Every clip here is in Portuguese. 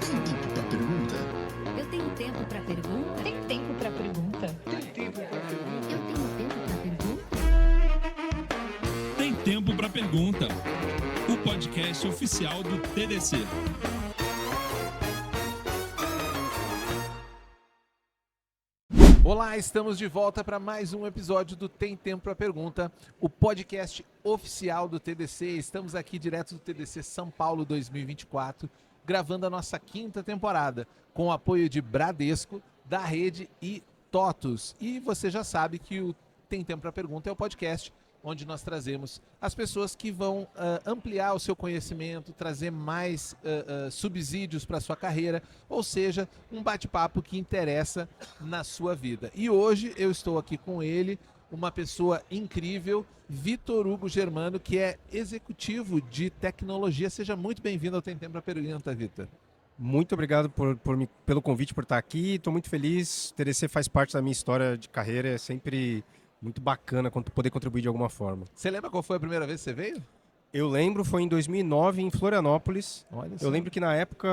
Tem tempo para pergunta? Eu tenho tempo para pergunta? Tem tempo para pergunta? Tem tempo para pergunta? Eu tenho tempo para pergunta? Tem Tempo para Pergunta, o podcast oficial do TDC. Olá, estamos de volta para mais um episódio do Tem Tempo para Pergunta, o podcast oficial do TDC. Estamos aqui direto do TDC São Paulo 2024, gravando a nossa quinta temporada, com o apoio de Bradesco, da Rede e TOTUS. E você já sabe que o Tem Tempo para Pergunta é o podcast onde nós trazemos as pessoas que vão ampliar o seu conhecimento, trazer mais subsídios para a sua carreira, ou seja, um bate-papo que interessa na sua vida. E hoje eu estou aqui com ele, uma pessoa incrível, Vitor Hugo Germano, que é executivo de tecnologia. Seja muito bem-vindo ao Tem Tempo para Pergunta, Vitor. Muito obrigado pelo convite, por estar aqui. Estou muito feliz. O TDC faz parte da minha história de carreira. É sempre muito bacana poder contribuir de alguma forma. Você lembra qual foi a primeira vez que você veio? Eu lembro, foi em 2009, em Florianópolis. Olha só. Eu lembro que na época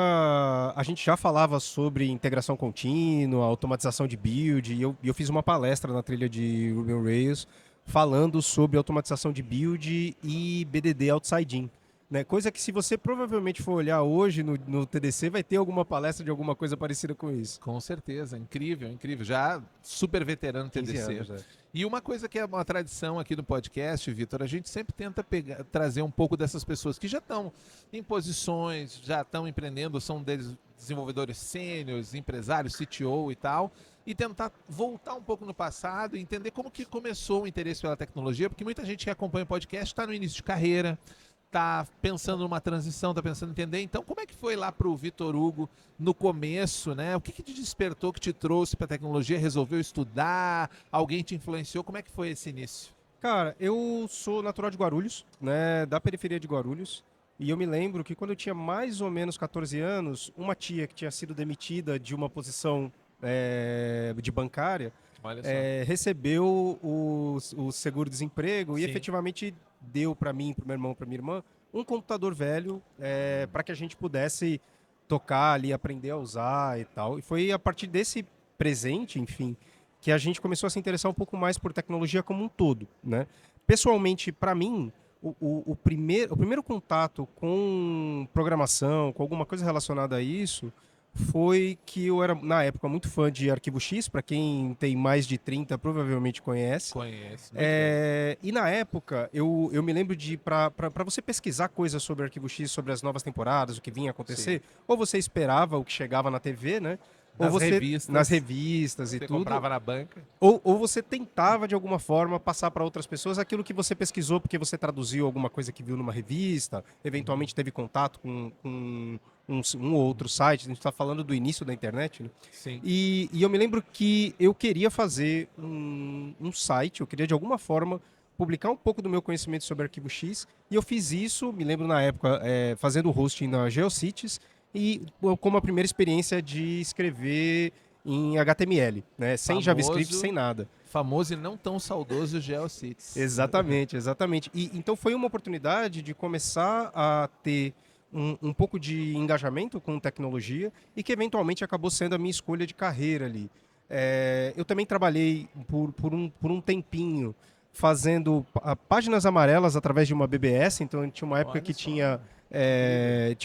a gente já falava sobre integração contínua, automatização de build, e eu fiz uma palestra na trilha de Ruby on Rails falando sobre automatização de build e BDD outside in. Né? Coisa que, se você provavelmente for olhar hoje no TDC, vai ter alguma palestra de alguma coisa parecida com isso. Com certeza, incrível, incrível. Já super veterano 15 TDC. anos, é. E uma coisa que é uma tradição aqui no podcast, Vitor, a gente sempre tenta trazer um pouco dessas pessoas que já estão em posições, já estão empreendendo, são desenvolvedores sêniores, empresários, CTO e tal, e tentar voltar um pouco no passado e entender como que começou o interesse pela tecnologia, porque muita gente que acompanha o podcast está no início de carreira, tá pensando numa transição, tá pensando em entender. Então, como é que foi lá pro Vitor Hugo no começo, né? O que te despertou, que te trouxe para a tecnologia? Resolveu estudar? Alguém te influenciou? Como é que foi esse início? Cara, eu sou natural de Guarulhos, né, da periferia de Guarulhos, e eu me lembro que quando eu tinha mais ou menos 14 anos, uma tia que tinha sido demitida de uma posição de bancária, Olha só. recebeu o seguro-desemprego e Sim. efetivamente deu para mim, para o meu irmão, para minha irmã, um computador velho para que a gente pudesse tocar ali, aprender a usar e tal. E foi a partir desse presente, enfim, que a gente começou a se interessar um pouco mais por tecnologia como um todo, né? Pessoalmente, para mim, o primeiro contato com programação, com alguma coisa relacionada a isso, foi que eu era, na época, muito fã de Arquivo X. Para quem tem mais de 30, provavelmente conhece. Conhece. E na época, eu me lembro de, para você pesquisar coisas sobre Arquivo X, sobre as novas temporadas, o que vinha a acontecer, ou você esperava o que chegava na TV, né? Nas revistas e Você tudo. comprava na banca. Ou você tentava, de alguma forma, passar para outras pessoas aquilo que você pesquisou, porque você traduziu alguma coisa que viu numa revista, eventualmente teve contato com um ou outro site. A gente está falando do início da internet, né? Sim. E eu me lembro que eu queria fazer um site, eu queria, de alguma forma, publicar um pouco do meu conhecimento sobre Arquivo X, e eu fiz isso, me lembro na época, fazendo hosting na GeoCities, e como a primeira experiência de escrever em HTML, né? Sem JavaScript, sem nada. Famoso e não tão saudoso GeoCities. Exatamente, exatamente. E então foi uma oportunidade de começar a ter um pouco de engajamento com tecnologia e que eventualmente acabou sendo a minha escolha de carreira ali. Eu também trabalhei por um tempinho fazendo páginas amarelas através de uma BBS. Então tinha uma época que tinha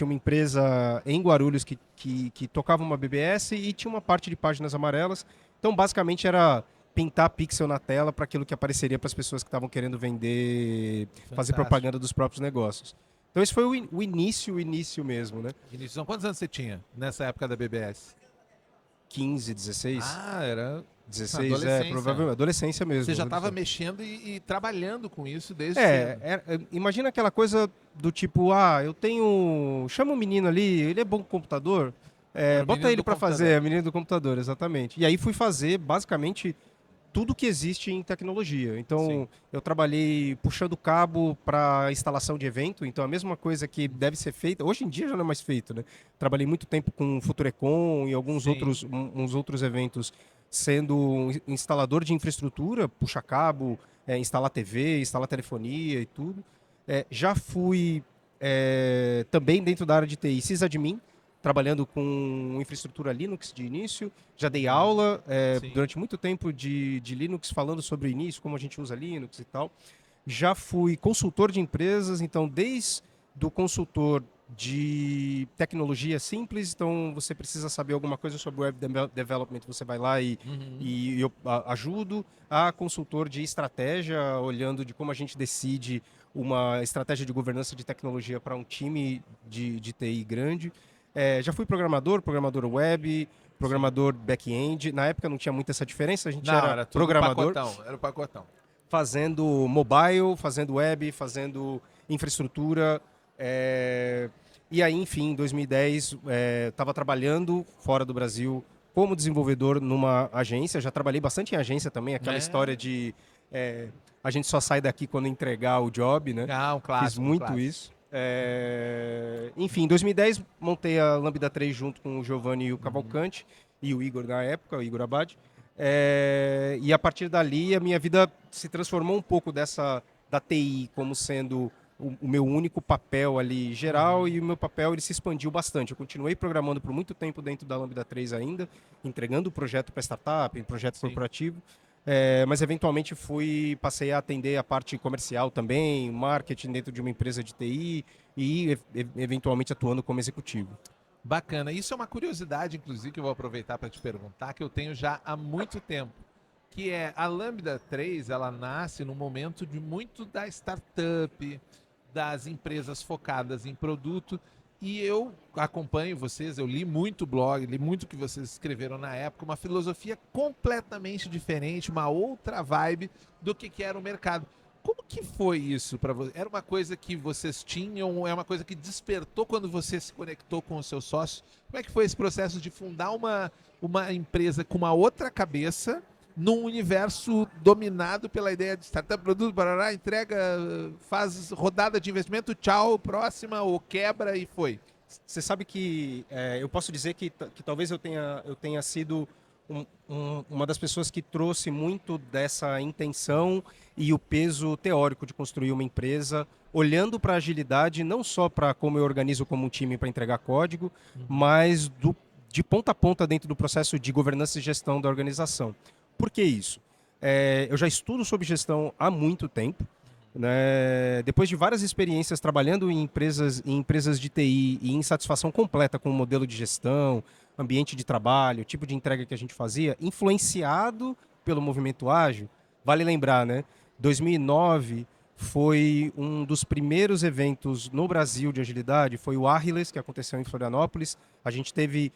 uma empresa em Guarulhos que tocava uma BBS e tinha uma parte de páginas amarelas. Então basicamente era pintar pixel na tela para aquilo que apareceria para as pessoas que estavam querendo vender, fazer propaganda dos próprios negócios. Então esse foi o início mesmo, né? Início. Quantos anos você tinha nessa época da BBS? 15, 16. Ah, era 16, adolescência. provavelmente adolescência mesmo. Você já estava mexendo e trabalhando com isso desde Imagina aquela coisa do tipo, chama um menino ali, ele é bom com computador, bota ele para fazer, a menina do computador, exatamente. E aí fui fazer basicamente tudo que existe em tecnologia. Então, Sim. eu trabalhei puxando cabo para instalação de evento, então a mesma coisa que deve ser feita, hoje em dia já não é mais feito, né? Trabalhei muito tempo com Futurecom e alguns outros eventos, sendo instalador de infraestrutura, puxa cabo, instalar TV, instalar telefonia e tudo. Já fui também dentro da área de TI, sysadmin, trabalhando com infraestrutura Linux de início, já dei aula Sim. durante muito tempo de Linux, falando sobre o início, como a gente usa Linux e tal. Já fui consultor de empresas, então desde o consultor de tecnologia simples, então você precisa saber alguma coisa sobre web development, você vai lá e eu ajudo, a consultor de estratégia, olhando de como a gente decide uma estratégia de governança de tecnologia para um time de TI grande. Já fui programador web, programador back-end. Na época não tinha muito essa diferença, a gente era tudo programador. Era o pacotão. Fazendo mobile, fazendo web, fazendo infraestrutura. E aí, enfim, em 2010, estava trabalhando fora do Brasil como desenvolvedor numa agência. Já trabalhei bastante em agência também, aquela história de a gente só sai daqui quando entregar o job, né? Um clássico. Fiz muito isso. Enfim, em 2010 montei a Lambda 3 junto com o Giovanni e o Cavalcante e o Igor na época, o Igor Abad. E a partir dali a minha vida se transformou um pouco da TI como sendo o meu único papel ali geral, e o meu papel ele se expandiu bastante. Eu continuei programando por muito tempo dentro da Lambda 3 ainda, entregando o projeto para startup, projeto corporativo, mas eventualmente passei a atender a parte comercial também, marketing dentro de uma empresa de TI e eventualmente atuando como executivo. Bacana. Isso é uma curiosidade, inclusive, que eu vou aproveitar para te perguntar, que eu tenho já há muito tempo, que é a Lambda 3, ela nasce no momento de muito da startup, das empresas focadas em produto, e eu acompanho vocês, eu li muito blog, li muito o que vocês escreveram na época, uma filosofia completamente diferente, uma outra vibe do que era o mercado. Como que foi isso para você? Era uma coisa que vocês tinham? É uma coisa que despertou quando você se conectou com o seu sócio? Como é que foi esse processo de fundar uma empresa com uma outra cabeça num universo dominado pela ideia de startup, produto, barará, entrega, faz rodada de investimento, tchau, próxima, ou quebra e foi? Você sabe que eu posso dizer que talvez eu tenha sido uma das pessoas que trouxe muito dessa intenção e o peso teórico de construir uma empresa, olhando para a agilidade, não só para como eu organizo como um time para entregar código, mas de ponta a ponta dentro do processo de governança e gestão da organização. Por que isso? Eu já estudo sobre gestão há muito tempo, né? Depois de várias experiências trabalhando em empresas de TI e insatisfação completa com o modelo de gestão, ambiente de trabalho, tipo de entrega que a gente fazia, influenciado pelo movimento ágil. Vale lembrar, né? 2009 foi um dos primeiros eventos no Brasil de agilidade, foi o Agiless, que aconteceu em Florianópolis. A gente teve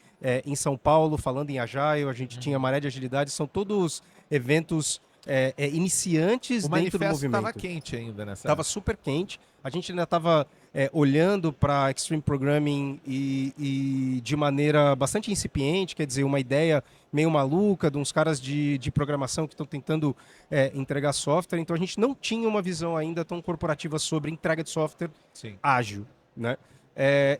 em São Paulo, falando em Agile, a gente tinha Maré de Agilidade, são todos eventos iniciantes dentro do movimento. O manifesto estava quente ainda nessa época. Estava super quente. A gente ainda estava olhando para Extreme Programming e de maneira bastante incipiente, quer dizer, uma ideia meio maluca de uns caras de programação que estão tentando entregar software. Então a gente não tinha uma visão ainda tão corporativa sobre entrega de software ágil, né?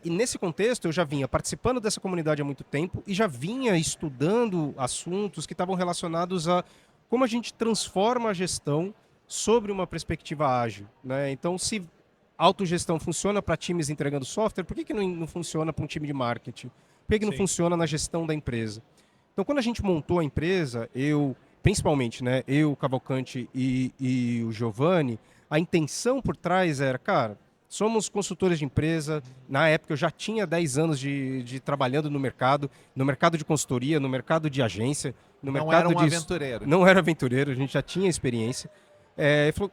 E nesse contexto eu já vinha participando dessa comunidade há muito tempo e já vinha estudando assuntos que estavam relacionados a como a gente transforma a gestão sobre uma perspectiva ágil, né? Então, se autogestão funciona para times entregando software, por que não funciona para um time de marketing? Por que não funciona na gestão da empresa? Então, quando a gente montou a empresa, principalmente, né, eu, o Cavalcante e o Giovanni, a intenção por trás era, cara, somos consultores de empresa. Na época eu já tinha 10 anos de trabalhando no mercado de consultoria, no mercado de agência, no mercado de... aventureiro. Não era aventureiro, a gente já tinha experiência. Ele falou,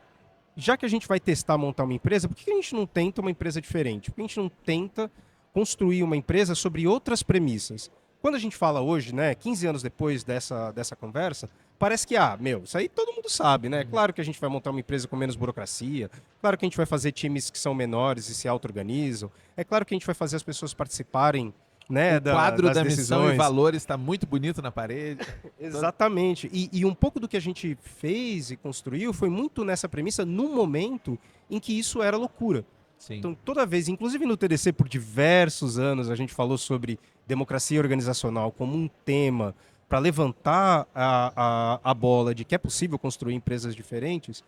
já que a gente vai montar uma empresa, por que a gente não tenta uma empresa diferente? Por que a gente não tenta construir uma empresa sobre outras premissas? Quando a gente fala hoje, né, 15 anos depois dessa conversa, parece que, isso aí todo mundo sabe, né? Claro que a gente vai montar uma empresa com menos burocracia, claro que a gente vai fazer times que são menores e se auto-organizam, é claro que a gente vai fazer as pessoas participarem, né, o quadro das da decisões. Missão e Valores está muito bonito na parede. Exatamente. E um pouco do que a gente fez e construiu foi muito nessa premissa, num momento em que isso era loucura. Sim. Então, toda vez, inclusive no TDC, por diversos anos, a gente falou sobre democracia organizacional como um tema para levantar a bola de que é possível construir empresas diferentes,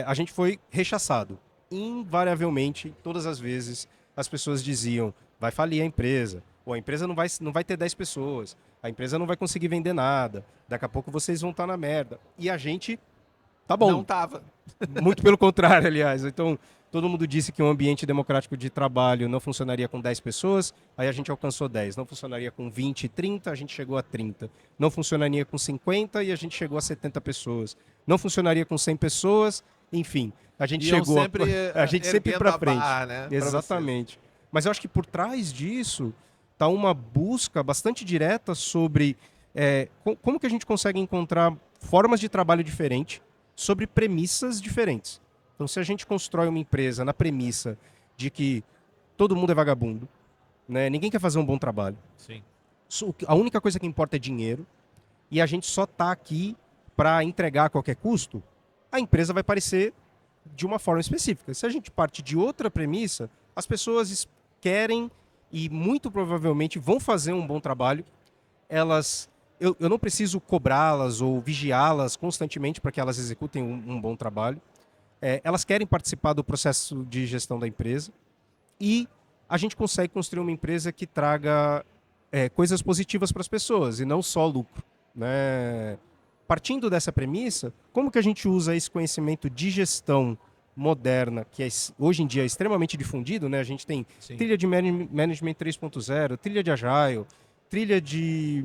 a gente foi rechaçado. Invariavelmente, todas as vezes, as pessoas diziam, vai falir a empresa, Pô, a empresa não vai ter 10 pessoas, a empresa não vai conseguir vender nada, daqui a pouco vocês vão estar na merda. E a gente, tá bom. Não tava. Muito pelo contrário, aliás. Então, todo mundo disse que um ambiente democrático de trabalho não funcionaria com 10 pessoas, aí a gente alcançou 10. Não funcionaria com 20, 30, a gente chegou a 30. Não funcionaria com 50 e a gente chegou a 70 pessoas. Não funcionaria com 100 pessoas, enfim. A gente chegou a gente sempre erguendo para a frente. barra, né, pra Exatamente. Mas eu acho que por trás disso está uma busca bastante direta sobre como que a gente consegue encontrar formas de trabalho diferentes sobre premissas diferentes. Então, se a gente constrói uma empresa na premissa de que todo mundo é vagabundo, né? Ninguém quer fazer um bom trabalho. Sim. A única coisa que importa é dinheiro e a gente só está aqui para entregar a qualquer custo, a empresa vai parecer de uma forma específica. Se a gente parte de outra premissa, as pessoas querem e muito provavelmente vão fazer um bom trabalho. Eu não preciso cobrá-las ou vigiá-las constantemente para que elas executem um bom trabalho. Elas querem participar do processo de gestão da empresa e a gente consegue construir uma empresa que traga coisas positivas para as pessoas e não só lucro, né? Partindo dessa premissa, como que a gente usa esse conhecimento de gestão moderna, que hoje em dia é extremamente difundido, né? A gente tem Sim. trilha de Management 3.0, trilha de Agile, trilha de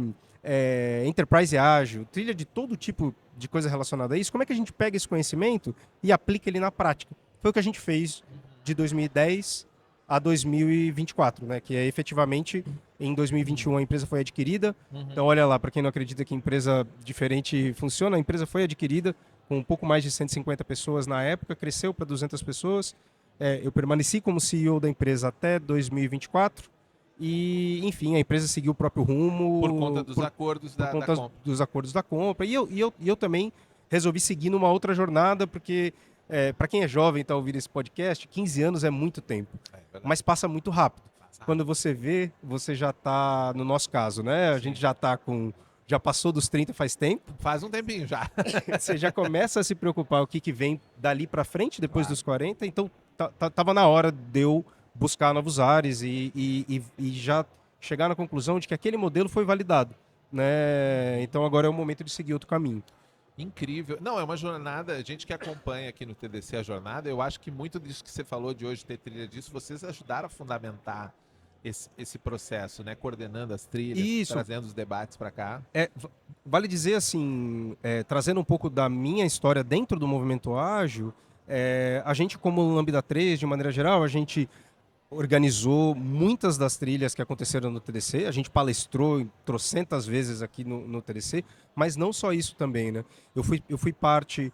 Enterprise Ágil, trilha de todo tipo de coisa relacionada a isso. Como é que a gente pega esse conhecimento e aplica ele na prática? Foi o que a gente fez de 2010 a 2024, né? Que é efetivamente em 2021 a empresa foi adquirida. Então olha lá, para quem não acredita que empresa diferente funciona, a empresa foi adquirida com um pouco mais de 150 pessoas na época, cresceu para 200 pessoas. Eu permaneci como CEO da empresa até 2024 e, enfim, a empresa seguiu o próprio rumo. Por conta dos acordos da compra. Dos acordos da compra. E eu também resolvi seguir numa outra jornada, porque, para quem é jovem e está ouvindo esse podcast, 15 anos é muito tempo. Mas passa muito rápido. Quando você vê, você já está, no nosso caso, né? A gente já está já passou dos 30 faz tempo. Faz um tempinho já. Você já começa a se preocupar o que vem dali para frente, depois dos 40. Então, tava na hora de eu buscar novos ares e já chegar na conclusão de que aquele modelo foi validado, né? Então, agora é o momento de seguir outro caminho. Incrível. Não, é uma jornada, a gente que acompanha aqui no TDC a jornada, eu acho que muito disso que você falou de hoje, ter trilha disso, vocês ajudaram a fundamentar esse processo, né? Coordenando as trilhas, Isso. trazendo os debates para cá. Vale dizer assim, trazendo um pouco da minha história dentro do movimento ágil, a gente como Lambda 3, de maneira geral, a gente organizou muitas das trilhas que aconteceram no TDC, a gente palestrou trocentas vezes aqui no TDC, mas não só isso também, né? Eu fui parte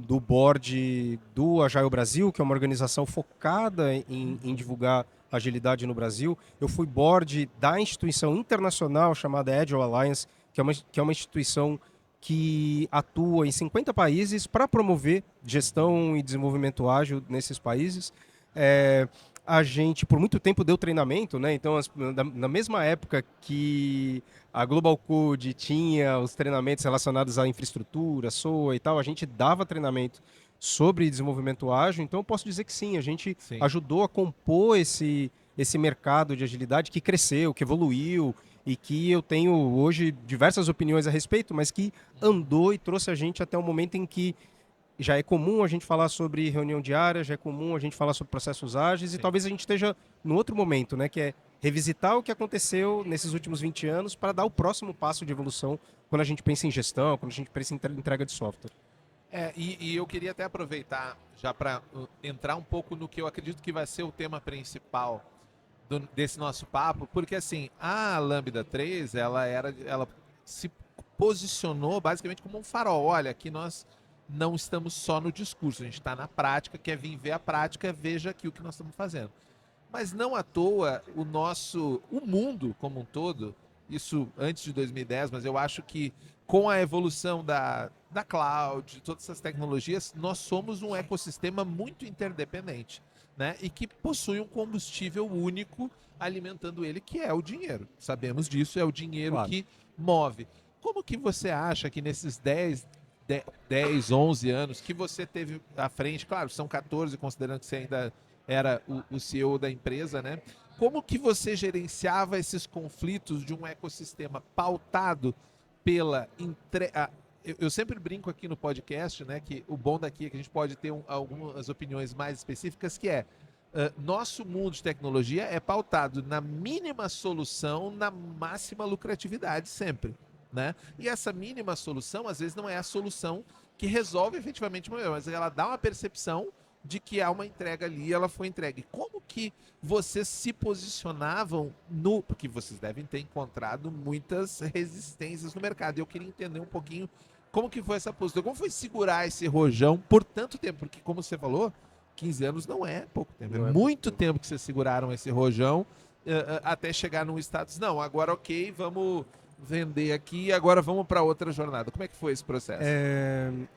do board do Agile Brasil, que é uma organização focada em divulgar agilidade no Brasil. Eu fui board da instituição internacional chamada Agile Alliance, que é uma instituição que atua em 50 países para promover gestão e desenvolvimento ágil nesses países. A gente, por muito tempo, deu treinamento, né? Então, na mesma época que a Global Code tinha os treinamentos relacionados à infraestrutura, SOA e tal, a gente dava treinamento sobre desenvolvimento ágil. Então, eu posso dizer que sim, a gente ajudou a compor esse mercado de agilidade que cresceu, que evoluiu e que eu tenho hoje diversas opiniões a respeito, mas que andou e trouxe a gente até o momento em que já é comum a gente falar sobre reunião diária, já é comum a gente falar sobre processos ágeis. E talvez a gente esteja no outro momento, né, que é revisitar o que aconteceu nesses últimos 20 anos para dar o próximo passo de evolução quando a gente pensa em gestão, quando a gente pensa em entrega de software. E eu queria até aproveitar já para entrar um pouco no que eu acredito que vai ser o tema principal desse nosso papo, porque assim, a Lambda 3, ela se posicionou basicamente como um farol. Olha, aqui nós não estamos só no discurso, a gente está na prática, quer vir ver a prática, veja aqui o que nós estamos fazendo. Mas não à toa, o mundo como um todo, isso antes de 2010, mas eu acho que com a evolução da cloud, de todas essas tecnologias, nós somos um ecossistema muito interdependente, né? E que possui um combustível único alimentando ele, que é o dinheiro. Sabemos disso, é o dinheiro que move. Como que você acha que nesses 10, 11 anos que você teve à frente, claro, são 14, considerando que você ainda era o CEO da empresa, né? como que você gerenciava esses conflitos de um ecossistema pautado pela entrega? Eu sempre brinco aqui no podcast, né, que o bom daqui é que a gente pode ter algumas opiniões mais específicas, que é nosso mundo de tecnologia é pautado na mínima solução, na máxima lucratividade sempre, né? E essa mínima solução, às vezes, não é a solução que resolve efetivamente o problema, mas ela dá uma percepção de que há uma entrega ali e ela foi entregue. Como que vocês se posicionavam no... Porque vocês devem ter encontrado muitas resistências no mercado. Eu queria entender um pouquinho como que foi essa postura. Como foi segurar esse rojão por tanto tempo? Porque, como você falou, 15 anos não é pouco tempo. Não É é muito pouco tempo que vocês seguraram esse rojão até chegar num status. Não, agora ok, vamos vender aqui e agora vamos para outra jornada. Como é que foi esse processo?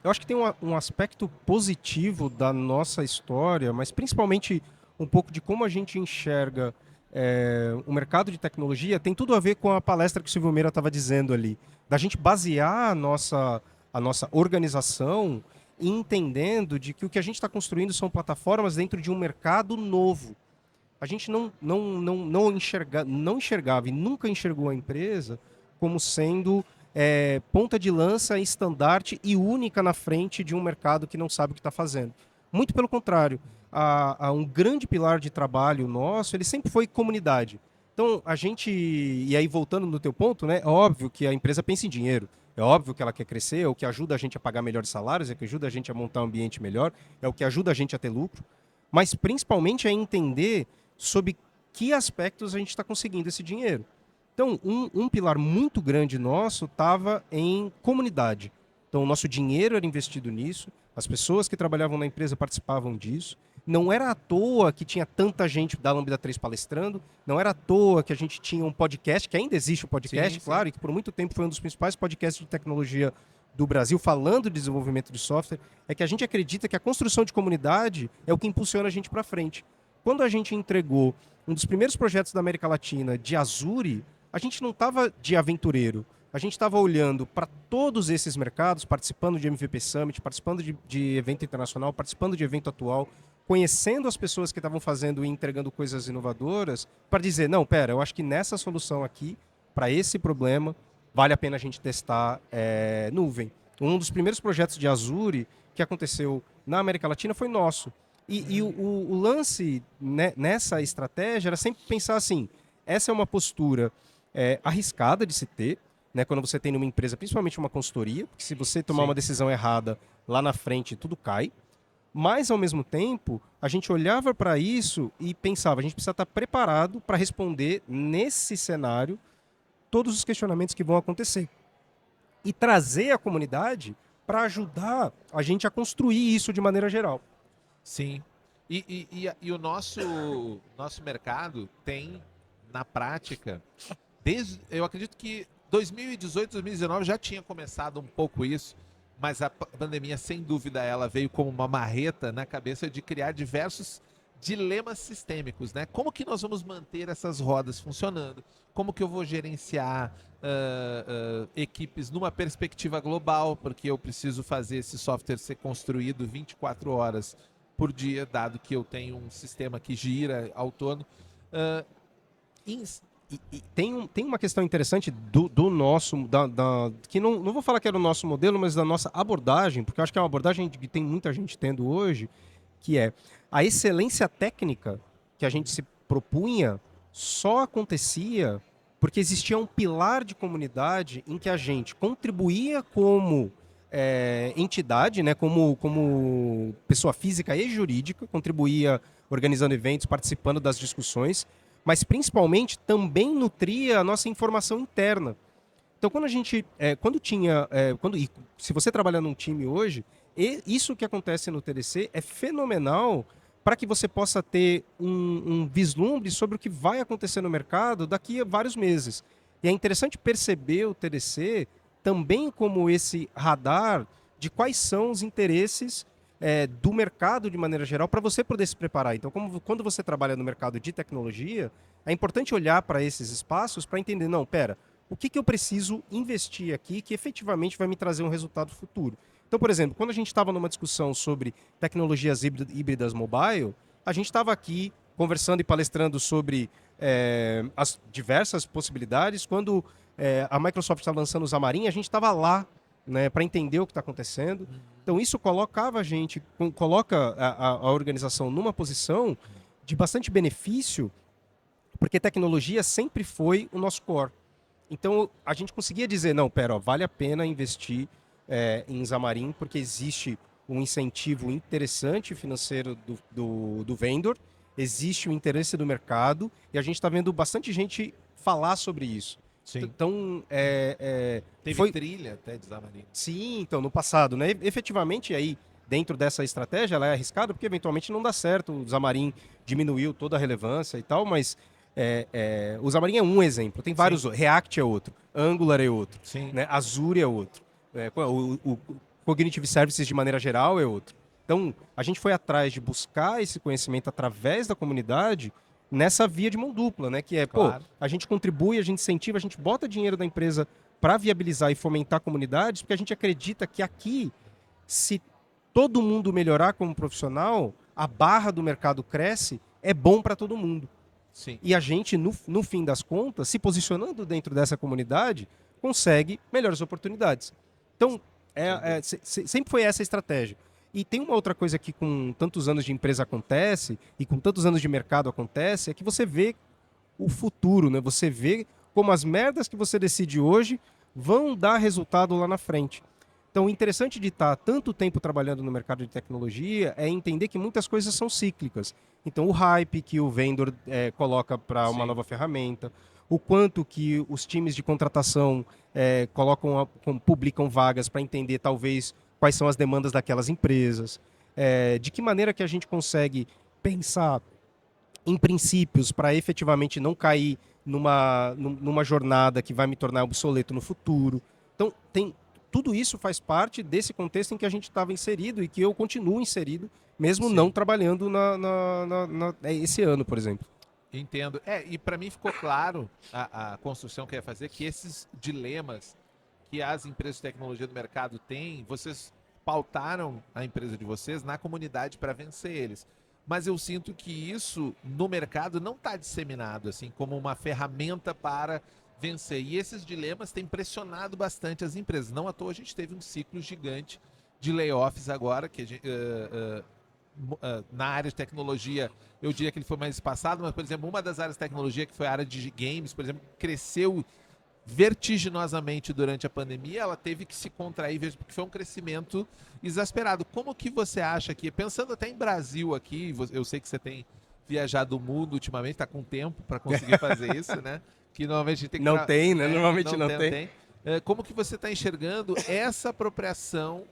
Eu acho que tem um aspecto positivo da nossa história, mas principalmente um pouco de como a gente enxerga o mercado de tecnologia. Tem tudo a ver com a palestra que o Silvio Meira estava dizendo ali, da gente basear a nossa organização entendendo de que o que a gente está construindo são plataformas dentro de um mercado novo. A gente não enxergava e nunca enxergou a empresa como sendo ponta de lança, estandarte e única na frente de um mercado que não sabe o que está fazendo. Muito pelo contrário, um grande pilar de trabalho nosso, ele sempre foi comunidade. Então, a gente, e aí voltando no teu ponto, né, é óbvio que a empresa pensa em dinheiro, é óbvio que ela quer crescer, é o que ajuda a gente a pagar melhores salários, é o que ajuda a gente a montar um ambiente melhor, é o que ajuda a gente a ter lucro, mas principalmente é entender sobre que aspectos a gente está conseguindo esse dinheiro. Então, um pilar muito grande nosso estava em comunidade. Então, o nosso dinheiro era investido nisso, as pessoas que trabalhavam na empresa participavam disso. Não era à toa que tinha tanta gente da Lambda 3 palestrando, não era à toa que a gente tinha um podcast, que ainda existe o podcast, Sim, claro, e que por muito tempo foi um dos principais podcasts de tecnologia do Brasil, falando de desenvolvimento de software, é que a gente acredita que a construção de comunidade é o que impulsiona a gente para frente. Quando a gente entregou um dos primeiros projetos da América Latina de Azure, a gente não estava de aventureiro, a gente estava olhando para todos esses mercados, participando de MVP Summit, participando de evento internacional, participando de evento atual, conhecendo as pessoas que estavam fazendo e entregando coisas inovadoras, para dizer, não, pera, eu acho que nessa solução aqui, para esse problema, vale a pena a gente testar nuvem. Um dos primeiros projetos de Azure que aconteceu na América Latina foi nosso. E o lance, né, nessa estratégia era sempre pensar assim, essa é uma postura arriscada de se ter, né, quando você tem numa empresa, principalmente uma consultoria, porque se você tomar uma decisão errada, lá na frente tudo cai. Mas, ao mesmo tempo, a gente olhava para isso e pensava, a gente precisa estar preparado para responder nesse cenário todos os questionamentos que vão acontecer. E trazer a comunidade para ajudar a gente a construir isso de maneira geral. Sim. E o nosso mercado tem, na prática, eu acredito que 2018, 2019 já tinha começado um pouco isso, mas a pandemia, sem dúvida, ela veio como uma marreta na cabeça de criar diversos dilemas sistêmicos, né? Como que nós vamos manter essas rodas funcionando? Como que eu vou gerenciar equipes numa perspectiva global? Porque eu preciso fazer esse software ser construído 24 horas por dia, dado que eu tenho um sistema que gira autônomo. Tem uma questão interessante do nosso, que não vou falar que era o nosso modelo, mas da nossa abordagem, porque eu acho que é uma abordagem que tem muita gente tendo hoje, que é a excelência técnica que a gente se propunha só acontecia porque existia um pilar de comunidade em que a gente contribuía como entidade, né, como pessoa física e jurídica, contribuía organizando eventos, participando das discussões, mas principalmente também nutria a nossa informação interna. Então, quando a gente, se você trabalhar num time hoje, isso que acontece no TDC é fenomenal para que você possa ter um vislumbre sobre o que vai acontecer no mercado daqui a vários meses. E é interessante perceber o TDC também como esse radar de quais são os interesses do mercado de maneira geral, para você poder se preparar. Então, quando você trabalha no mercado de tecnologia, é importante olhar para esses espaços para entender, não, pera, o que eu preciso investir aqui que efetivamente vai me trazer um resultado futuro? Então, por exemplo, quando a gente estava numa discussão sobre tecnologias híbridas mobile, a gente estava aqui conversando e palestrando sobre as diversas possibilidades. Quando a Microsoft está lançando o Xamarin, a gente estava lá, né, para entender o que está acontecendo. Então isso colocava coloca a organização numa posição de bastante benefício, porque tecnologia sempre foi o nosso core. Então a gente conseguia dizer, não, pera, ó, vale a pena investir em Xamarin, porque existe um incentivo interessante financeiro do vendor, existe o interesse do mercado, e a gente está vendo bastante gente falar sobre isso. Sim. Então, Teve trilha até de Xamarin. Sim, então, no passado, né? Efetivamente, aí, dentro dessa estratégia, ela é arriscada, porque eventualmente não dá certo. O Xamarin diminuiu toda a relevância e tal, mas o Xamarin é um exemplo. Tem vários, React é outro, Angular é outro, Sim. né? Azure é outro, o Cognitive Services, de maneira geral, é outro. Então, a gente foi atrás de buscar esse conhecimento através da comunidade nessa via de mão dupla, né? Que é, Claro. a gente contribui, a gente incentiva, a gente bota dinheiro da empresa para viabilizar e fomentar comunidades, porque a gente acredita que aqui, se todo mundo melhorar como profissional, a barra do mercado cresce, é bom para todo mundo. Sim. E a gente, no fim das contas, se posicionando dentro dessa comunidade, consegue melhores oportunidades. Então, sempre foi essa a estratégia. E tem uma outra coisa que com tantos anos de empresa acontece, e com tantos anos de mercado acontece, é que você vê o futuro, né? Você vê como as merdas que você decide hoje vão dar resultado lá na frente. Então, o interessante de estar tanto tempo trabalhando no mercado de tecnologia é entender que muitas coisas são cíclicas. Então, o hype que o vendor coloca para uma nova ferramenta, o quanto que os times de contratação publicam vagas para entender, talvez, quais são as demandas daquelas empresas, de que maneira que a gente consegue pensar em princípios para efetivamente não cair numa jornada que vai me tornar obsoleto no futuro. Então, tudo isso faz parte desse contexto em que a gente estava inserido e que eu continuo inserido, mesmo não trabalhando esse ano, por exemplo. Entendo. E para mim ficou claro a construção que eu ia fazer, que esses dilemas que as empresas de tecnologia do mercado têm, vocês pautaram a empresa de vocês na comunidade para vencer eles. Mas eu sinto que isso no mercado não está disseminado assim como uma ferramenta para vencer. E esses dilemas têm pressionado bastante as empresas. Não à toa a gente teve um ciclo gigante de layoffs agora, que a gente, na área de tecnologia, eu diria que ele foi mais espaçado, mas, por exemplo, uma das áreas de tecnologia, que foi a área de games, por exemplo, cresceu vertiginosamente durante a pandemia, ela teve que se contrair, porque foi um crescimento exasperado. Como que você acha que, pensando até em Brasil aqui, eu sei que você tem viajado o mundo ultimamente, está com tempo para conseguir fazer isso, né? Que normalmente a gente tem que... Não tem, né? Normalmente não tem. Como que você está enxergando essa apropriação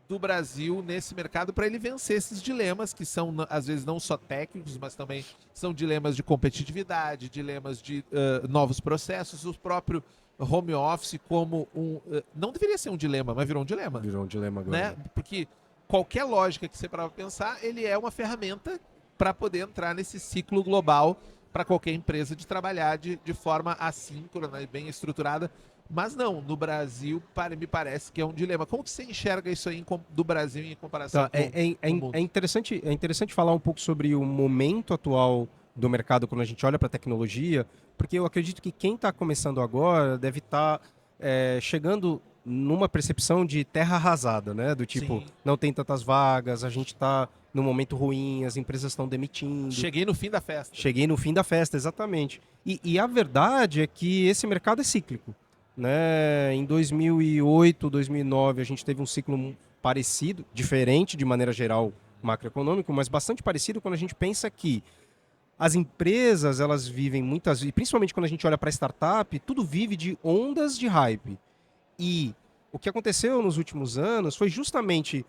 do Brasil nesse mercado para ele vencer esses dilemas que são, às vezes, não só técnicos, mas também são dilemas de competitividade, dilemas de novos processos, o próprio home office como não deveria ser um dilema, mas virou um dilema. Virou um dilema agora. Né? Porque qualquer lógica que você para pensar, ele é uma ferramenta para poder entrar nesse ciclo global para qualquer empresa de trabalhar de forma assíncrona e bem estruturada. Mas não, no Brasil me parece que é um dilema. Como que você enxerga isso aí do Brasil em comparação com o mundo? É interessante falar um pouco sobre o momento atual do mercado quando a gente olha para a tecnologia, porque eu acredito que quem está começando agora deve estar chegando numa percepção de terra arrasada, né? Do tipo, não tem tantas vagas, a gente está num momento ruim, as empresas estão demitindo. Cheguei no fim da festa. Cheguei no fim da festa, exatamente. E a verdade é que esse mercado é cíclico. Né? Em 2008, 2009, a gente teve um ciclo parecido, diferente de maneira geral macroeconômico, mas bastante parecido quando a gente pensa que as empresas, elas vivem muitas vezes, principalmente quando a gente olha para startup, tudo vive de ondas de hype. E o que aconteceu nos últimos anos foi justamente,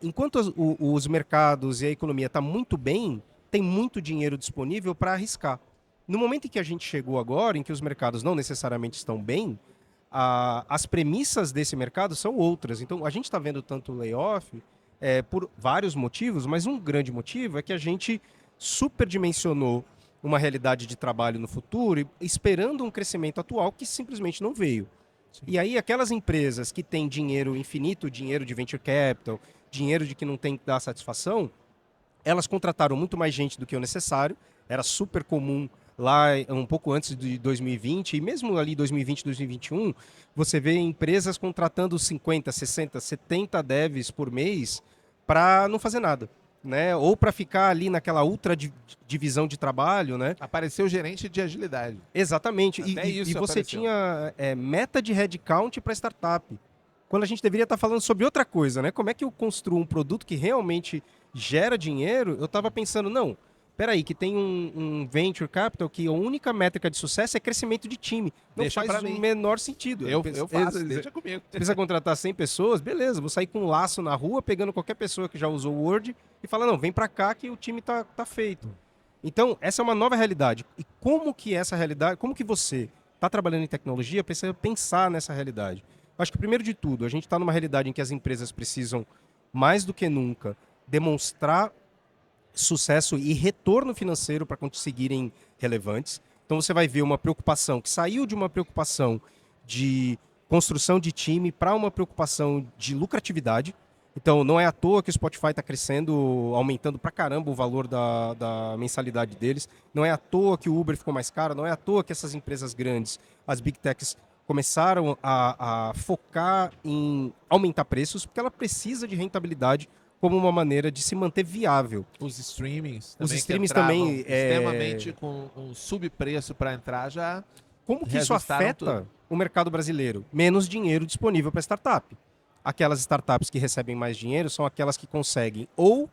enquanto os mercados e a economia estão muito bem, tem muito dinheiro disponível para arriscar. No momento em que a gente chegou agora, em que os mercados não necessariamente estão bem, as premissas desse mercado são outras. Então, a gente está vendo tanto layoff por vários motivos, mas um grande motivo é que a gente superdimensionou uma realidade de trabalho no futuro, esperando um crescimento atual que simplesmente não veio. Sim. E aí, aquelas empresas que têm dinheiro infinito, dinheiro de venture capital, dinheiro de que não tem que dar satisfação, elas contrataram muito mais gente do que o necessário. Era super comum lá um pouco antes de 2020, e mesmo ali 2020, 2021, você vê empresas contratando 50, 60, 70 devs por mês para não fazer nada, né? Ou para ficar ali naquela ultra divisão de trabalho, né? Apareceu o gerente de agilidade. Exatamente. Até E isso você apareceu. tinha meta de headcount para startup. Quando a gente deveria estar falando sobre outra coisa, né? Como é que eu construo um produto que realmente gera dinheiro? Eu estava pensando, não, peraí, que tem um venture capital que a única métrica de sucesso é crescimento de time. Não Deixa faz pra o mim. menor sentido. Eu faço, deixa comigo. Você precisa contratar 100 pessoas? Beleza, vou sair com um laço na rua, pegando qualquer pessoa que já usou o Word e fala, não, vem para cá que o time tá feito. Então, essa é uma nova realidade. E como que essa realidade, como que você está trabalhando em tecnologia, precisa pensar nessa realidade? Acho que, primeiro de tudo, a gente está numa realidade em que as empresas precisam, mais do que nunca, demonstrar sucesso e retorno financeiro para conseguirem relevantes. Então, você vai ver uma preocupação que saiu de uma preocupação de construção de time para uma preocupação de lucratividade. Então, não é à toa que o Spotify está crescendo, aumentando pra caramba o valor da mensalidade deles. Não é à toa que o Uber ficou mais caro. Não é à toa que essas empresas grandes, as Big Techs, começaram a focar em aumentar preços, porque ela precisa de rentabilidade como uma maneira de se manter viável. Os streamings Os também, streamings que entravam também, extremamente com um subpreço para entrar já. Como que isso Reajustaram afeta tudo. o mercado brasileiro? Menos dinheiro disponível para startup. Aquelas startups que recebem mais dinheiro são aquelas que conseguem ou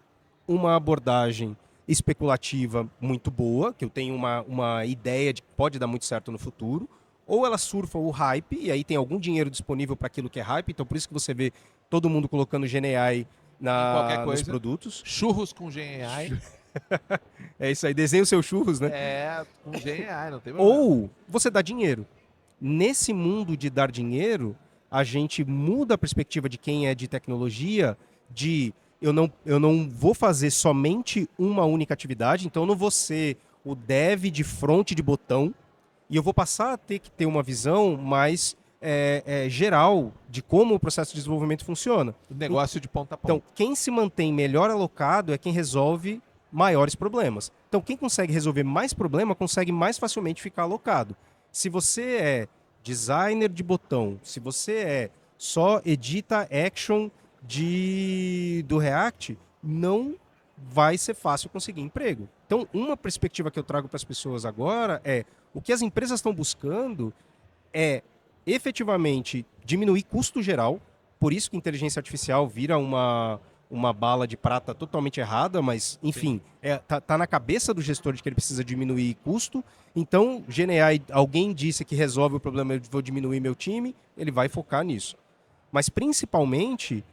uma abordagem especulativa muito boa, que eu tenho uma ideia de que pode dar muito certo no futuro, ou elas surfam o hype, e aí tem algum dinheiro disponível para aquilo que é hype, então por isso que você vê todo mundo colocando GenAI qualquer nos coisa. produtos. Churros com GenAI. É isso aí, desenha os seus churros, né? É, com GenAI, não tem problema. Ou você dá dinheiro. Nesse mundo de dar dinheiro, a gente muda a perspectiva de quem é de tecnologia, de eu não vou fazer somente uma única atividade, então eu não vou ser o dev de front de botão, e eu vou passar a ter que ter uma visão mais geral de como o processo de desenvolvimento funciona. O negócio de ponta a ponta. Então, quem se mantém melhor alocado é quem resolve maiores problemas. Então, quem consegue resolver mais problema consegue mais facilmente ficar alocado. Se você é designer de botão, se você é só edita action do React, não vai ser fácil conseguir emprego. Então, uma perspectiva que eu trago para as pessoas agora é o que as empresas estão buscando é efetivamente diminuir custo geral, por isso que inteligência artificial vira uma bala de prata totalmente errada, mas, enfim, tá na cabeça do gestor de que ele precisa diminuir custo. Então, GenAI, alguém disse que resolve o problema, eu vou diminuir meu time, ele vai focar nisso. Mas, principalmente,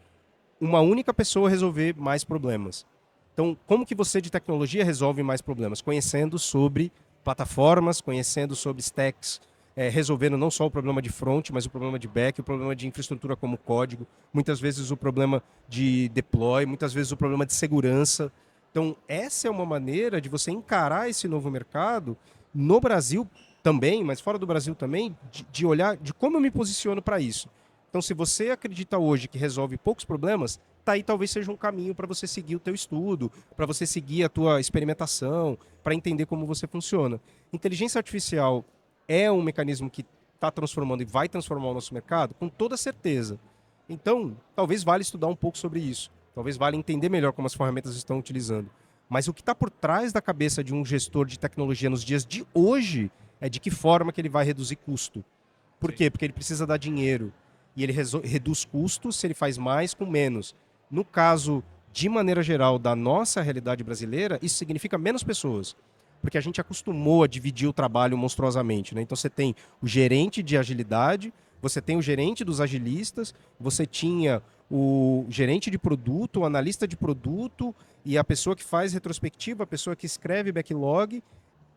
uma única pessoa resolver mais problemas. Então, como que você de tecnologia resolve mais problemas? Conhecendo sobre plataformas, conhecendo sobre stacks, resolvendo não só o problema de front, mas o problema de back, o problema de infraestrutura como código, muitas vezes o problema de deploy, muitas vezes o problema de segurança. Então, essa é uma maneira de você encarar esse novo mercado no Brasil também, mas fora do Brasil também, de olhar de como eu me posiciono para isso. Então, se você acredita hoje que resolve poucos problemas, tá aí talvez seja um caminho para você seguir o teu estudo, para você seguir a tua experimentação, para entender como você funciona. Inteligência artificial é um mecanismo que está transformando e vai transformar o nosso mercado? Com toda certeza. Então, talvez valha estudar um pouco sobre isso. Talvez valha entender melhor como as ferramentas estão utilizando. Mas o que está por trás da cabeça de um gestor de tecnologia nos dias de hoje é de que forma que ele vai reduzir custo. Por quê? Porque ele precisa dar dinheiro. E ele reduz custos se ele faz mais com menos. No caso, de maneira geral, da nossa realidade brasileira, isso significa menos pessoas. Porque a gente acostumou a dividir o trabalho monstruosamente, né? Então você tem o gerente de agilidade, você tem o gerente dos agilistas, você tinha o gerente de produto, o analista de produto e a pessoa que faz retrospectiva, a pessoa que escreve backlog.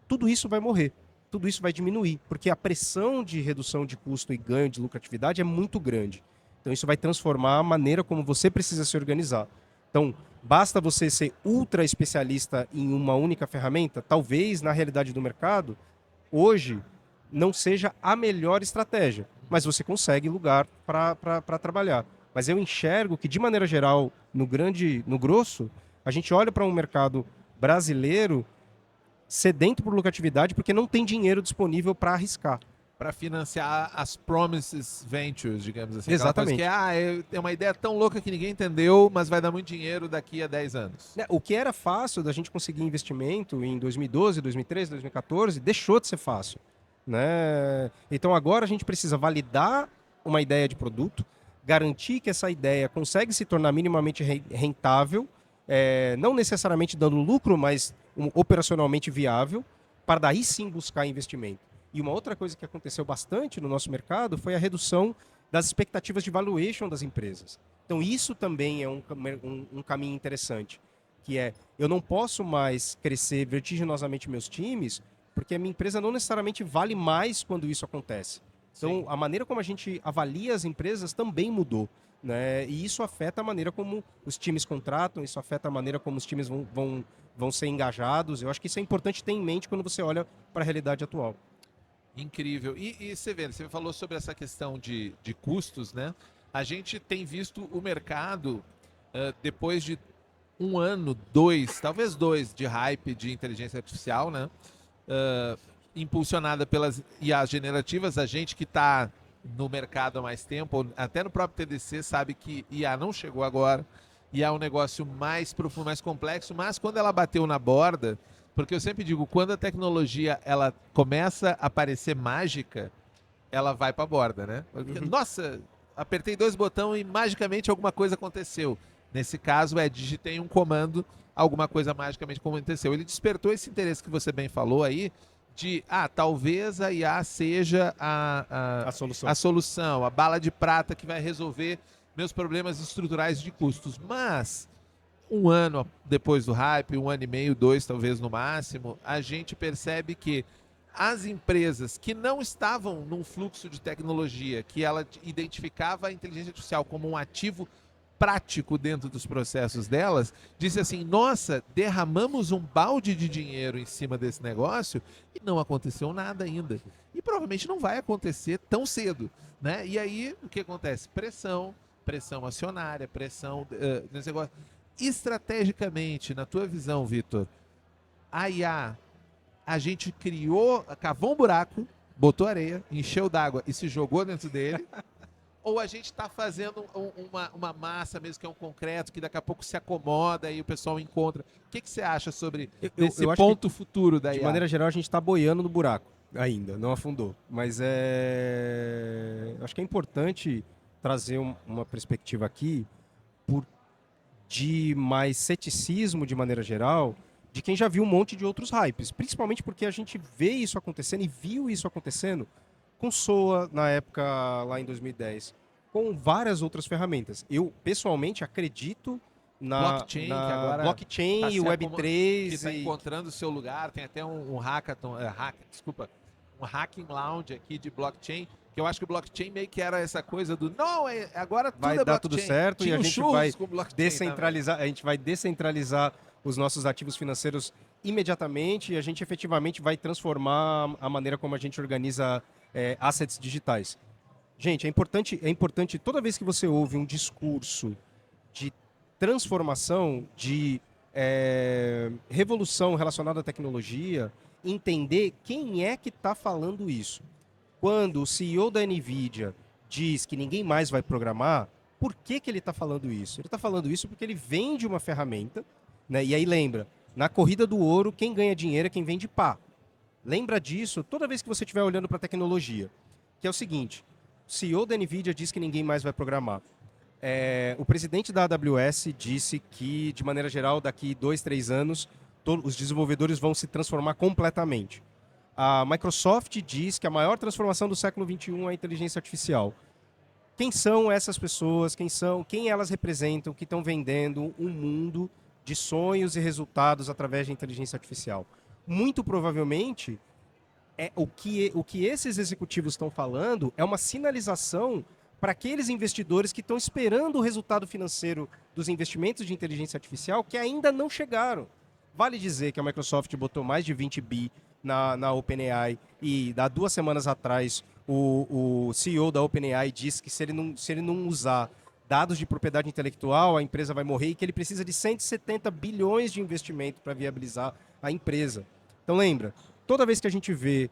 Tudo isso vai morrer, tudo isso vai diminuir, porque a pressão de redução de custo e ganho de lucratividade é muito grande. Então isso vai transformar a maneira como você precisa se organizar. Então, basta você ser ultra especialista em uma única ferramenta? Talvez, na realidade do mercado, hoje não seja a melhor estratégia, mas você consegue lugar para trabalhar. Mas eu enxergo que, de maneira geral, no grosso, a gente olha para um mercado brasileiro sedento por lucratividade porque não tem dinheiro disponível para arriscar. Para financiar as Promises Ventures, digamos assim. Exatamente. Aquela coisa que é uma ideia tão louca que ninguém entendeu, mas vai dar muito dinheiro daqui a 10 anos. O que era fácil da gente conseguir investimento em 2012, 2013, 2014, deixou de ser fácil. Né? Então agora a gente precisa validar uma ideia de produto, garantir que essa ideia consegue se tornar minimamente rentável, não necessariamente dando lucro, mas operacionalmente viável, para daí sim buscar investimento. E uma outra coisa que aconteceu bastante no nosso mercado foi a redução das expectativas de valuation das empresas. Então isso também é um caminho interessante, que eu não posso mais crescer vertiginosamente meus times, porque a minha empresa não necessariamente vale mais quando isso acontece. Então a maneira como a gente avalia as empresas também mudou. Né? E isso afeta a maneira como os times contratam, isso afeta a maneira como os times vão ser engajados. Eu acho que isso é importante ter em mente quando você olha para a realidade atual. Incrível. E você falou sobre essa questão de custos, né? A gente tem visto o mercado, depois de 1 ano, 2, talvez 2, de hype de inteligência artificial, né? Impulsionada pelas IAs generativas, a gente que está no mercado há mais tempo, até no próprio TDC, sabe que IA não chegou agora, IA é um negócio mais profundo, mais complexo, mas quando ela bateu na borda, porque eu sempre digo, quando a tecnologia ela começa a parecer mágica, ela vai para a borda, né? Nossa, apertei 2 botões e magicamente alguma coisa aconteceu. Nesse caso, digitei um comando, alguma coisa magicamente aconteceu. Ele despertou esse interesse que você bem falou aí, de, talvez a IA seja a solução, a bala de prata que vai resolver meus problemas estruturais de custos. Mas 1 ano depois do hype, 1 ano e meio, 2 talvez no máximo, a gente percebe que as empresas que não estavam num fluxo de tecnologia, que ela identificava a inteligência artificial como um ativo prático dentro dos processos delas, disse assim, nossa, derramamos um balde de dinheiro em cima desse negócio e não aconteceu nada ainda. E provavelmente não vai acontecer tão cedo, né? E aí, o que acontece? Pressão acionária, pressão nesse negócio. Estrategicamente, na tua visão, Vitor, a IA, a gente cavou um buraco, botou areia, encheu d'água e se jogou dentro dele, ou a gente está fazendo uma massa mesmo, que é um concreto, que daqui a pouco se acomoda e o pessoal encontra. O que você acha sobre esse ponto futuro da IA? De maneira geral, a gente está boiando no buraco ainda, não afundou. Mas acho que é importante trazer uma perspectiva aqui de mais ceticismo, de maneira geral, de quem já viu um monte de outros hypes. Principalmente porque a gente vê isso acontecendo e viu isso acontecendo com SOA, na época, lá em 2010, com várias outras ferramentas. Eu, pessoalmente, acredito blockchain, que agora blockchain tá e Web3. Que está encontrando o seu lugar. Tem até um hackathon, um hacking lounge aqui de blockchain, que eu acho que o blockchain meio que era essa coisa do não, agora tudo vai é dar tudo certo. Tinha e a gente vai descentralizar. A gente vai descentralizar os nossos ativos financeiros imediatamente e a gente efetivamente vai transformar a maneira como a gente organiza assets digitais. Gente, é importante toda vez que você ouve um discurso de transformação, de revolução relacionada à tecnologia, entender quem é que está falando isso. Quando o CEO da NVIDIA diz que ninguém mais vai programar, por que ele está falando isso? Ele está falando isso porque ele vende uma ferramenta, né? E aí lembra, na corrida do ouro, quem ganha dinheiro é quem vende pá. Lembra disso toda vez que você estiver olhando para a tecnologia, que é o seguinte, o CEO da NVIDIA diz que ninguém mais vai programar. O presidente da AWS disse que, de maneira geral, daqui 2, 3 anos, os desenvolvedores vão se transformar completamente. A Microsoft diz que a maior transformação do século XXI é a inteligência artificial. Quem são essas pessoas? Quem elas representam que estão vendendo um mundo de sonhos e resultados através de inteligência artificial? Muito provavelmente, o que esses executivos estão falando é uma sinalização para aqueles investidores que estão esperando o resultado financeiro dos investimentos de inteligência artificial que ainda não chegaram. Vale dizer que a Microsoft botou mais de 20 bi na OpenAI e há 2 semanas atrás o CEO da OpenAI disse que se ele não usar dados de propriedade intelectual, a empresa vai morrer e que ele precisa de 170 bilhões de investimento para viabilizar a empresa. Então lembra, toda vez que a gente vê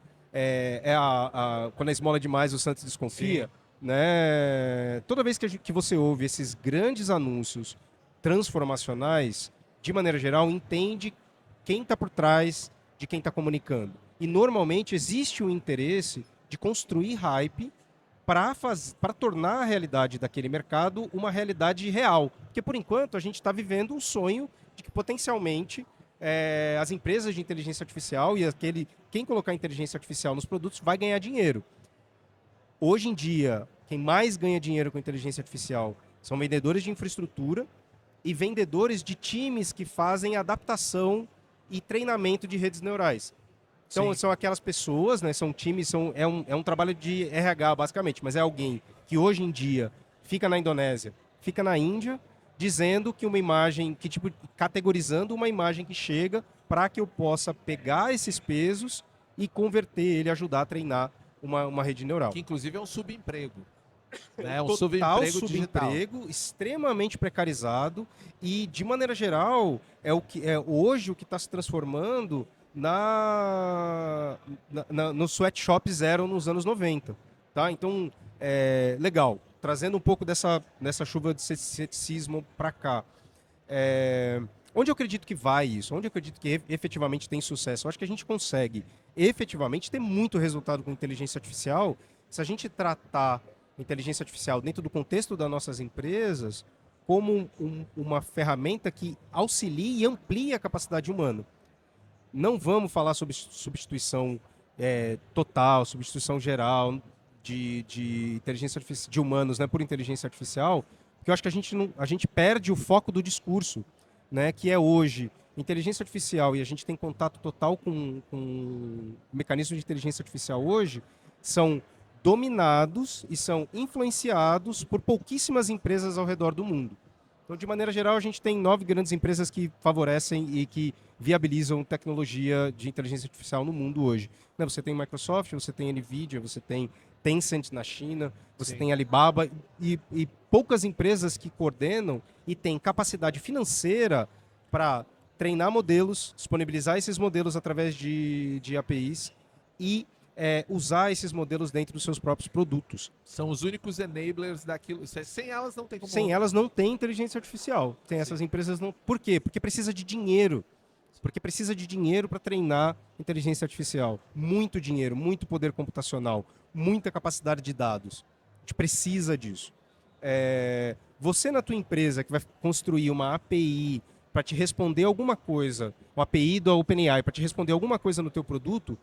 quando a esmola é demais o Santos desconfia, né? Toda vez que você ouve esses grandes anúncios transformacionais, de maneira geral, entende quem está por trás de quem está comunicando. E normalmente existe o interesse de construir hype para tornar a realidade daquele mercado uma realidade real. Porque, por enquanto, a gente está vivendo um sonho de que, potencialmente, as empresas de inteligência artificial e quem colocar inteligência artificial nos produtos vai ganhar dinheiro. Hoje em dia, quem mais ganha dinheiro com inteligência artificial são vendedores de infraestrutura e vendedores de times que fazem adaptação e treinamento de redes neurais. Então, são aquelas pessoas, né, são times, é um trabalho de RH, basicamente, mas é alguém que hoje em dia fica na Indonésia, fica na Índia, dizendo que uma imagem, categorizando uma imagem que chega para que eu possa pegar esses pesos e converter ele, ajudar a treinar uma rede neural. Que, inclusive, é um subemprego. É Total subemprego digital. extremamente precarizado e, de maneira geral, hoje o que está se transformando no sweatshop zero nos anos 90. Tá? Então, legal. Trazendo um pouco dessa chuva de ceticismo para cá. Onde eu acredito que vai isso? Onde eu acredito que efetivamente tem sucesso? Eu acho que a gente consegue efetivamente ter muito resultado com inteligência artificial se a gente tratar inteligência artificial dentro do contexto das nossas empresas como uma ferramenta que auxilie e amplie a capacidade humana. Não vamos falar sobre substituição total, substituição geral de inteligência artificial, de humanos, né, por inteligência artificial, porque eu acho que a gente perde o foco do discurso, né, que é hoje inteligência artificial, e a gente tem contato total com mecanismos de inteligência artificial hoje, são dominados e são influenciados por pouquíssimas empresas ao redor do mundo. Então, de maneira geral, a gente tem 9 grandes empresas que favorecem e que viabilizam tecnologia de inteligência artificial no mundo hoje. Você tem Microsoft, você tem Nvidia, você tem Tencent na China, você tem Alibaba e poucas empresas que coordenam e têm capacidade financeira para treinar modelos, disponibilizar esses modelos através de APIs e usar esses modelos dentro dos seus próprios produtos. São os únicos enablers daquilo. Sem elas não tem como... Sem elas não tem inteligência artificial. Essas empresas não... Por quê? Porque precisa de dinheiro. Porque precisa de dinheiro para treinar inteligência artificial. Muito dinheiro, muito poder computacional, muita capacidade de dados. A gente precisa disso. Você na tua empresa que vai construir uma API para te responder alguma coisa, uma API do OpenAI para te responder alguma coisa no teu produto,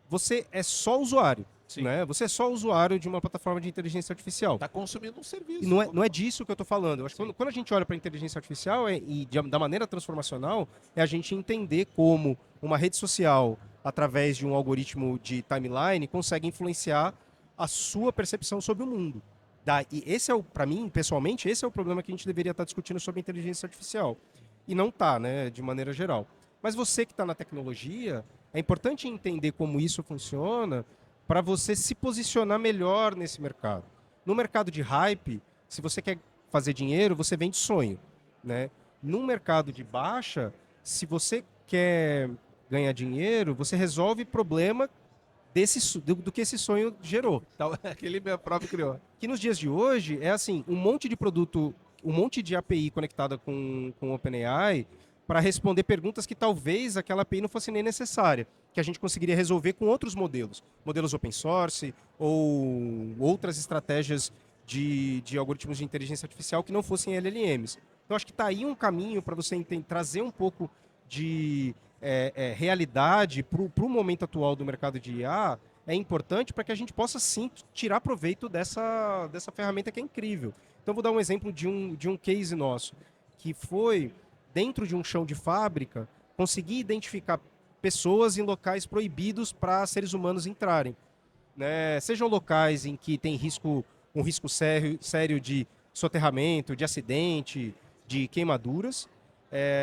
você é só usuário. Né? Você é só usuário de uma plataforma de inteligência artificial. Está consumindo um serviço. E não é disso que eu estou falando. Eu acho que quando a gente olha para a inteligência artificial da maneira transformacional, é a gente entender como uma rede social, através de um algoritmo de timeline, consegue influenciar a sua percepção sobre o mundo. E esse para mim, pessoalmente, esse é o problema que a gente deveria estar discutindo sobre inteligência artificial. E não está, né, de maneira geral. Mas você que está na tecnologia, é importante entender como isso funciona para você se posicionar melhor nesse mercado. No mercado de hype, se você quer fazer dinheiro, você vende sonho. Né? No mercado de baixa, se você quer ganhar dinheiro, você resolve problema do que esse sonho gerou. Então, aquele meu próprio criou. Que nos dias de hoje é assim, um monte de produto, um monte de API conectada com o OpenAI para responder perguntas que talvez aquela API não fosse nem necessária, que a gente conseguiria resolver com outros modelos open source ou outras estratégias de algoritmos de inteligência artificial que não fossem LLMs. Então, acho que está aí um caminho para você trazer um pouco de realidade para o momento atual do mercado de IA, é importante para que a gente possa, sim, tirar proveito dessa ferramenta que é incrível. Então, vou dar um exemplo de um case nosso, que foi, dentro de um chão de fábrica, conseguir identificar pessoas em locais proibidos para seres humanos entrarem. Né? Sejam locais em que tem um risco sério de soterramento, de acidente, de queimaduras,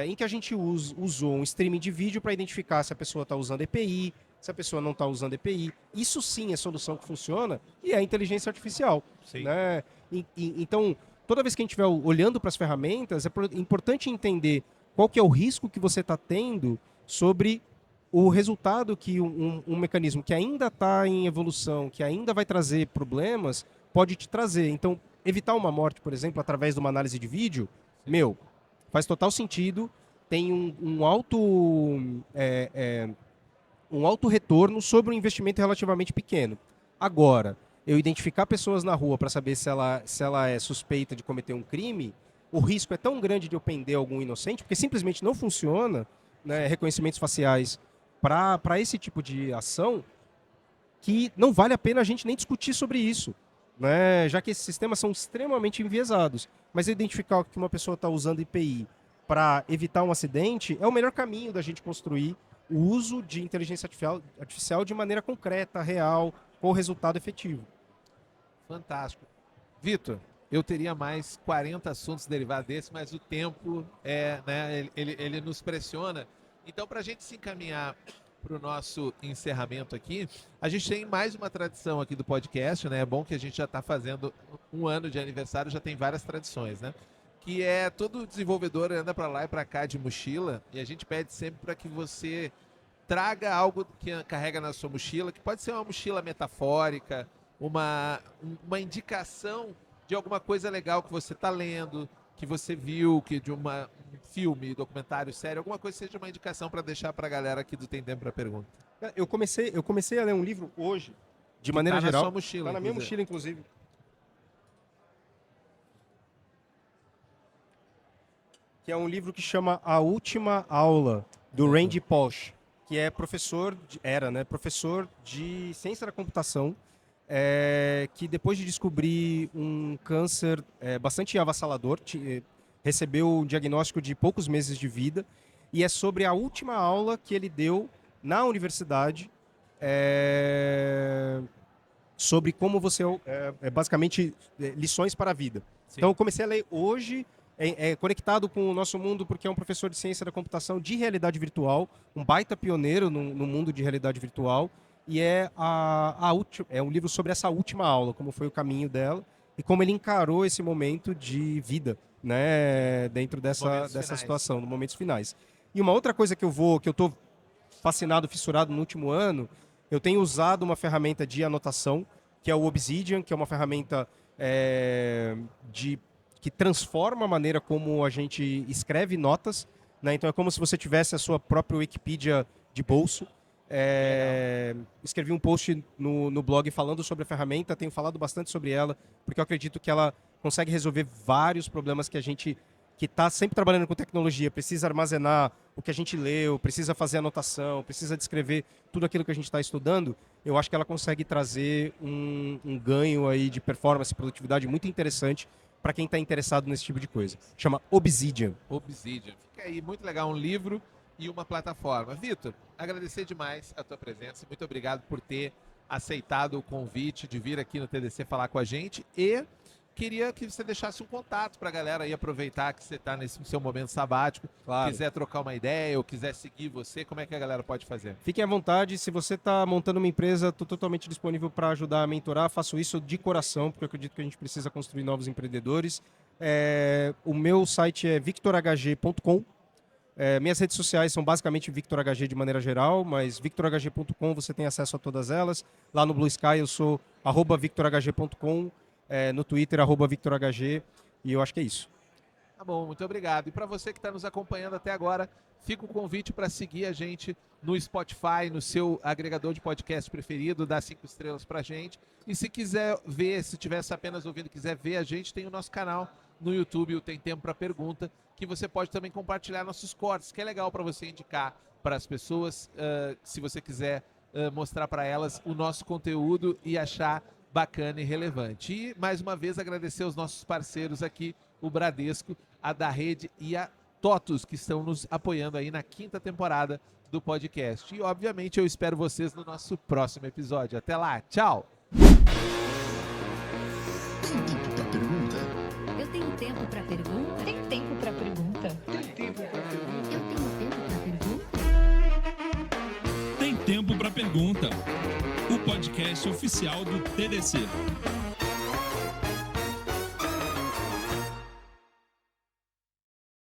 em que a gente usou um streaming de vídeo para identificar se a pessoa está usando EPI, se a pessoa não está usando EPI. Isso sim é solução que funciona e é inteligência artificial. Né? Então, toda vez que a gente estiver olhando para as ferramentas, é importante entender qual que é o risco que você está tendo sobre o resultado que um mecanismo que ainda está em evolução, que ainda vai trazer problemas, pode te trazer. Então, evitar uma morte, por exemplo, através de uma análise de vídeo, faz total sentido, tem um alto retorno sobre um investimento relativamente pequeno. Agora, eu identificar pessoas na rua para saber se ela é suspeita de cometer um crime, o risco é tão grande de eu prender algum inocente, porque simplesmente não funciona, né, reconhecimentos faciais para esse tipo de ação, que não vale a pena a gente nem discutir sobre isso, né, já que esses sistemas são extremamente enviesados. Mas identificar que uma pessoa está usando IPI para evitar um acidente é o melhor caminho da gente construir o uso de inteligência artificial de maneira concreta, real, com resultado efetivo. Fantástico. Vitor, eu teria mais 40 assuntos derivados desse, mas o tempo ele nos pressiona. Então, para a gente se encaminhar para o nosso encerramento aqui, a gente tem mais uma tradição aqui do podcast, né? É bom que a gente já está fazendo um ano de aniversário, já tem várias tradições, né? Que é todo desenvolvedor anda para lá e para cá de mochila, e a gente pede sempre para que você traga algo que carrega na sua mochila, que pode ser uma mochila metafórica, uma indicação de alguma coisa legal que você está lendo, que você viu, que de um filme, documentário, série, alguma coisa que seja uma indicação para deixar para a galera aqui do Tem Tempo para Pergunta. Eu comecei a ler um livro hoje, de maneira geral. Na sua mochila, tá na minha mochila, inclusive. Que é um livro que chama A Última Aula, do Randy Pausch, que é professor de ciência da computação, que depois de descobrir um câncer bastante avassalador, recebeu um diagnóstico de poucos meses de vida, e é sobre a última aula que ele deu na universidade, sobre como você, basicamente, lições para a vida. Sim. Então eu comecei a ler hoje, conectado com o nosso mundo, porque é um professor de ciência da computação de realidade virtual, um baita pioneiro no mundo de realidade virtual, e é um livro sobre essa última aula, como foi o caminho dela e como ele encarou esse momento de vida, né, dentro dessa situação, nos momentos finais. E uma outra coisa que eu estou fascinado, fissurado no último ano, eu tenho usado uma ferramenta de anotação, que é o Obsidian, que é uma ferramenta que transforma a maneira como a gente escreve notas, né? Então é como se você tivesse a sua própria Wikipedia de bolso. Escrevi um post no blog falando sobre a ferramenta, tenho falado bastante sobre ela, porque eu acredito que ela consegue resolver vários problemas que a gente que está sempre trabalhando com tecnologia, precisa armazenar o que a gente leu, precisa fazer anotação, precisa descrever tudo aquilo que a gente está estudando. Eu acho que ela consegue trazer um ganho aí de performance e produtividade muito interessante para quem está interessado nesse tipo de coisa. Chama Obsidian. Obsidian. Fica aí, muito legal, um livro e uma plataforma. Vitor, agradecer demais a tua presença. Muito obrigado por ter aceitado o convite de vir aqui no TDC falar com a gente, e queria que você deixasse um contato para a galera aí aproveitar que você está nesse seu momento sabático. Claro. Quiser trocar uma ideia ou quiser seguir você, como é que a galera pode fazer? Fiquem à vontade. Se você está montando uma empresa, estou totalmente disponível para ajudar a mentorar. Faço isso de coração, porque eu acredito que a gente precisa construir novos empreendedores. O meu site é victorhg.com. Minhas redes sociais são basicamente VictorHG de maneira geral, mas victorhg.com você tem acesso a todas elas. Lá no Blue Sky eu sou @victorhg.com, no Twitter @victorhg, e eu acho que é isso. Tá bom, muito obrigado. E para você que está nos acompanhando até agora, fica o convite para seguir a gente no Spotify, no seu agregador de podcast preferido, dá 5 estrelas para a gente. E se quiser ver, se estiver apenas ouvindo, quiser ver a gente, tem o nosso canal no YouTube, o Tem Tempo para Pergunta, que você pode também compartilhar nossos cortes, que é legal para você indicar para as pessoas, se você quiser mostrar para elas o nosso conteúdo e achar bacana e relevante. E, mais uma vez, agradecer aos nossos parceiros aqui, o Bradesco, a da Rede e a TOTUS, que estão nos apoiando aí na 5ª temporada do podcast. E, obviamente, eu espero vocês no nosso próximo episódio. Até lá, tchau! Tem tempo pra pergunta? Eu tenho tempo para pergunta? Tem tempo para pergunta? Eu tenho tempo para pergunta? Tem Tempo para Pergunta, o podcast oficial do TDC.